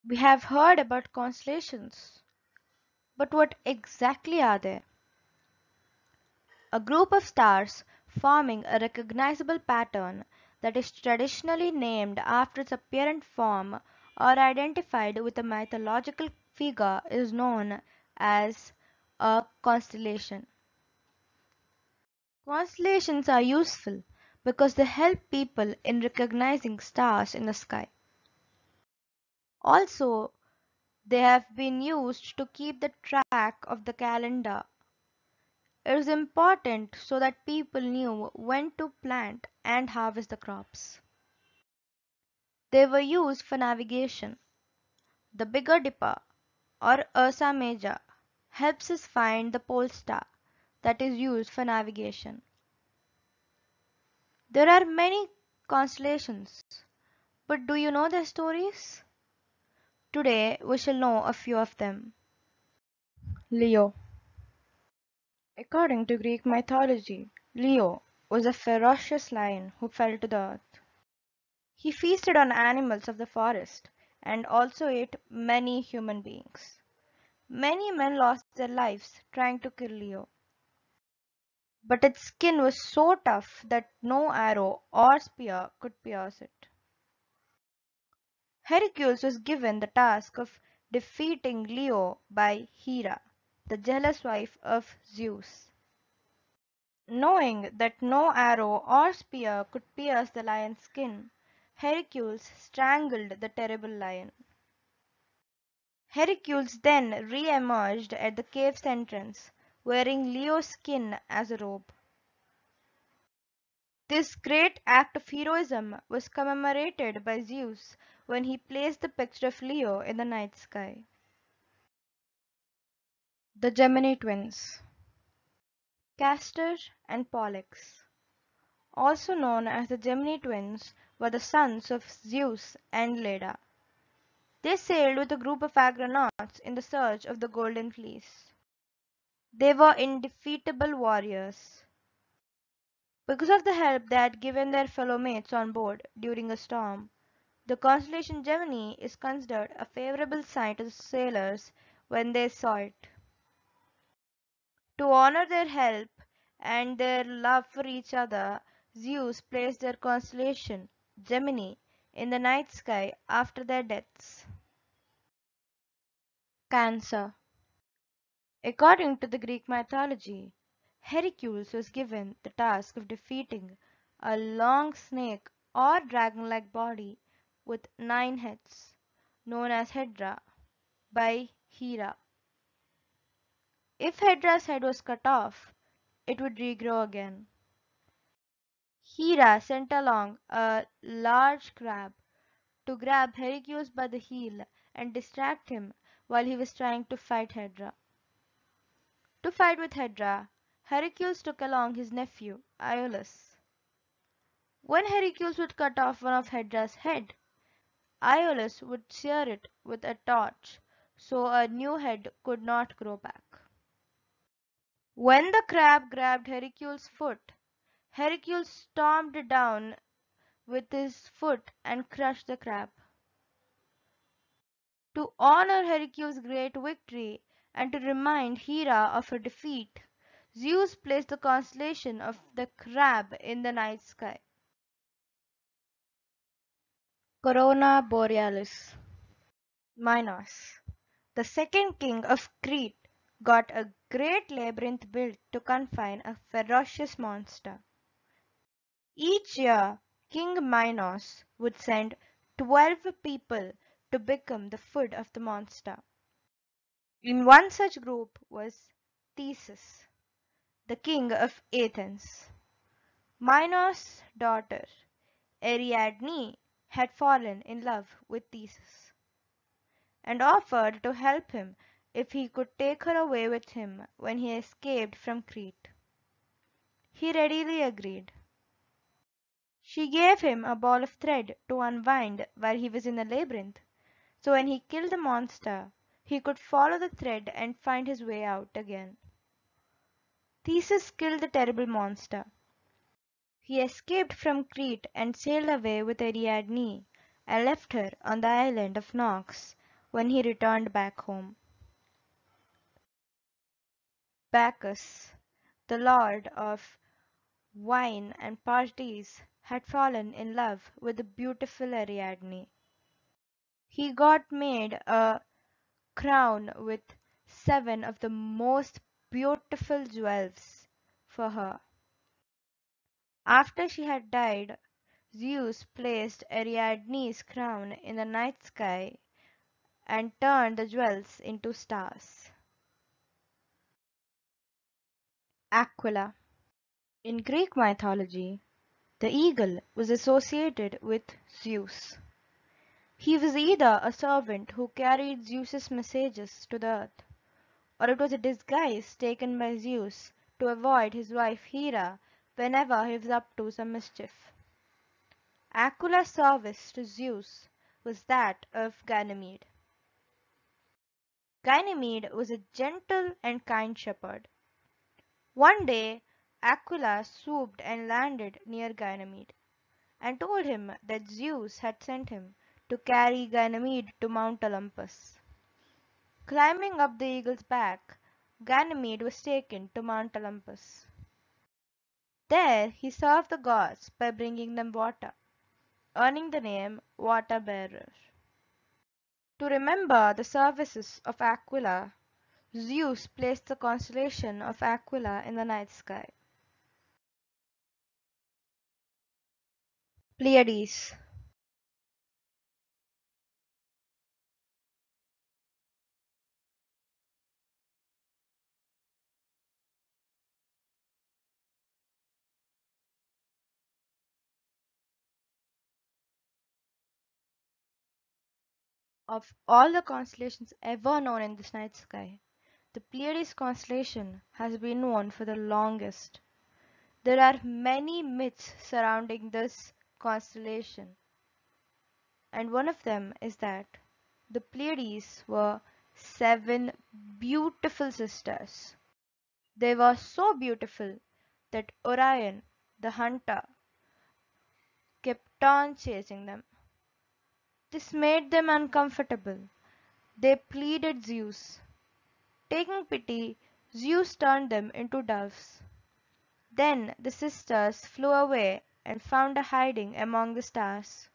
We have heard about constellations, but what exactly are they? A group of stars forming a recognizable pattern that is traditionally named after its apparent form or identified with a mythological figure is known as a constellation. Constellations are useful because they help people in recognizing stars in the sky. Also, they have been used to keep the track of the calendar. It is important so that people knew when to plant and harvest the crops. They were used for navigation. The Bigger Dipper or Ursa Major helps us find the pole star that is used for navigation. There are many constellations, but do you know their stories? Today we shall know a few of them. Leo. According to Greek mythology, Leo was a ferocious lion who fell to the earth. He feasted on animals of the forest and also ate many human beings. Many men lost their lives trying to kill Leo, but its skin was so tough that no arrow or spear could pierce it. Hercules was given the task of defeating Leo by Hera, the jealous wife of Zeus. Knowing that no arrow or spear could pierce the lion's skin, Hercules strangled the terrible lion. Hercules then re-emerged at the cave's entrance, wearing Leo's skin as a robe. This great act of heroism was commemorated by Zeus when he placed the picture of Leo in the night sky. The Gemini twins, Castor and Pollux, also known as the Gemini twins, were the sons of Zeus and Leda. They sailed with a group of agronauts in the search of the Golden Fleece. They were indefeatable warriors. Because of the help they had given their fellow mates on board during a storm, the constellation Gemini is considered a favorable sign to the sailors when they saw it. To honor their help and their love for each other, Zeus placed their constellation, Gemini, in the night sky after their deaths. Cancer. According to the Greek mythology, Hercules was given the task of defeating a long snake or dragon-like body with 9 heads, known as Hydra, by Hera. If Hydra's head was cut off, it would regrow again. Hera sent along a large crab to grab Hercules by the heel and distract him while he was trying to fight Hydra. To fight with Hydra, Hercules took along his nephew, Iolaus. When Hercules would cut off one of Hydra's head, Iolaus would sear it with a torch so a new head could not grow back. When the crab grabbed Hercules' foot, Hercules stomped down with his foot and crushed the crab. To honor Hercules' great victory and to remind Hera of her defeat, Zeus placed the constellation of the crab in the night sky. Corona Borealis. Minos, the second king of Crete, got a great labyrinth built to confine a ferocious monster. Each year, King Minos would send 12 people to become the food of the monster. In one such group was Theseus, the king of Athens. Minos' daughter, Ariadne, had fallen in love with Theseus and offered to help him if he could take her away with him when he escaped from Crete. He readily agreed. She gave him a ball of thread to unwind while he was in the labyrinth, so when he killed the monster, he could follow the thread and find his way out again. Theseus killed the terrible monster. He escaped from Crete and sailed away with Ariadne and left her on the island of Nox when he returned back home. Bacchus, the lord of wine and parties, had fallen in love with the beautiful Ariadne. He got made a crown with 7 of the most beautiful jewels for her. After she had died, Zeus placed Ariadne's crown in the night sky and turned the jewels into stars. Aquila. In Greek mythology, the eagle was associated with Zeus. He was either a servant who carried Zeus's messages to the earth, or it was a disguise taken by Zeus to avoid his wife Hera whenever he was up to some mischief. Aquil's service to Zeus was that of Ganymede. Ganymede was a gentle and kind shepherd. One day, Aquila swooped and landed near Ganymede, and told him that Zeus had sent him to carry Ganymede to Mount Olympus. Climbing up the eagle's back, Ganymede was taken to Mount Olympus. There he served the gods by bringing them water, earning the name Water Bearer. To remember the services of Aquila, Zeus placed the constellation of Aquila in the night sky. Pleiades. Of all the constellations ever known in this night sky, the Pleiades constellation has been known for the longest. There are many myths surrounding this constellation, and one of them is that the Pleiades were 7 beautiful sisters. They were so beautiful that Orion, the hunter, kept on chasing them. This made them uncomfortable. They pleaded Zeus. Taking pity, Zeus turned them into doves. Then the sisters flew away and found a hiding among the stars,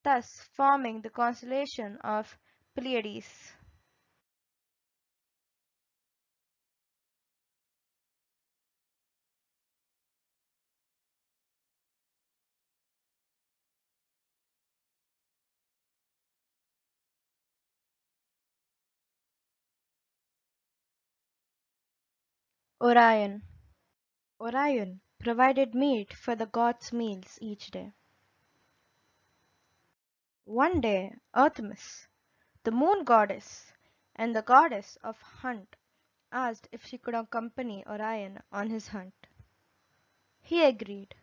thus forming the constellation of Pleiades. Orion. Orion provided meat for the gods' meals each day. One day, Artemis, the moon goddess and the goddess of hunt, asked if she could accompany Orion on his hunt. He agreed.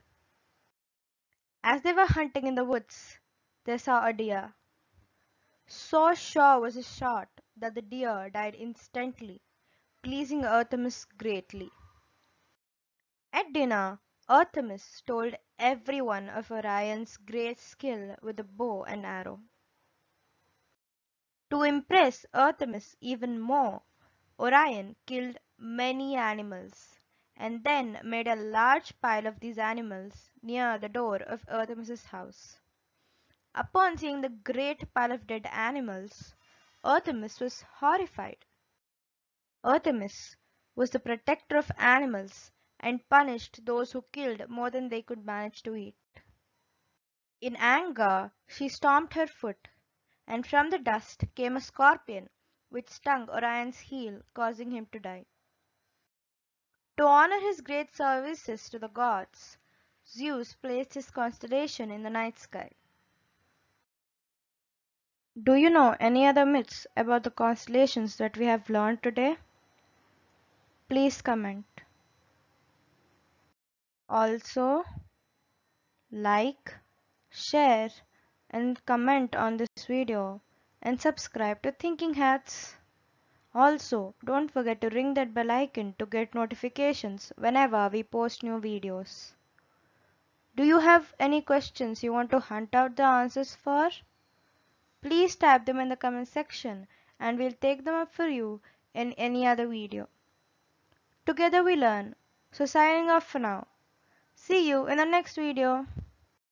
As they were hunting in the woods, they saw a deer. So sure was his shot that the deer died instantly, pleasing Artemis greatly. At dinner, Artemis told everyone of Orion's great skill with the bow and arrow. To impress Artemis even more, Orion killed many animals and then made a large pile of these animals near the door of Artemis's house. Upon seeing the great pile of dead animals, Artemis was horrified. Artemis was the protector of animals and punished those who killed more than they could manage to eat. In anger, she stomped her foot, and from the dust came a scorpion which stung Orion's heel, causing him to die. To honor his great services to the gods, Zeus placed his constellation in the night sky. Do you know any other myths about the constellations that we have learned today? Please comment. Also, like, share, and comment on this video and subscribe to Thinking Hats. Also, don't forget to ring that bell icon to get notifications whenever we post new videos. Do you have any questions you want to hunt out the answers for? Please type them in the comment section and we'll take them up for you in any other video. Together we learn. So signing off for now. See you in the next video.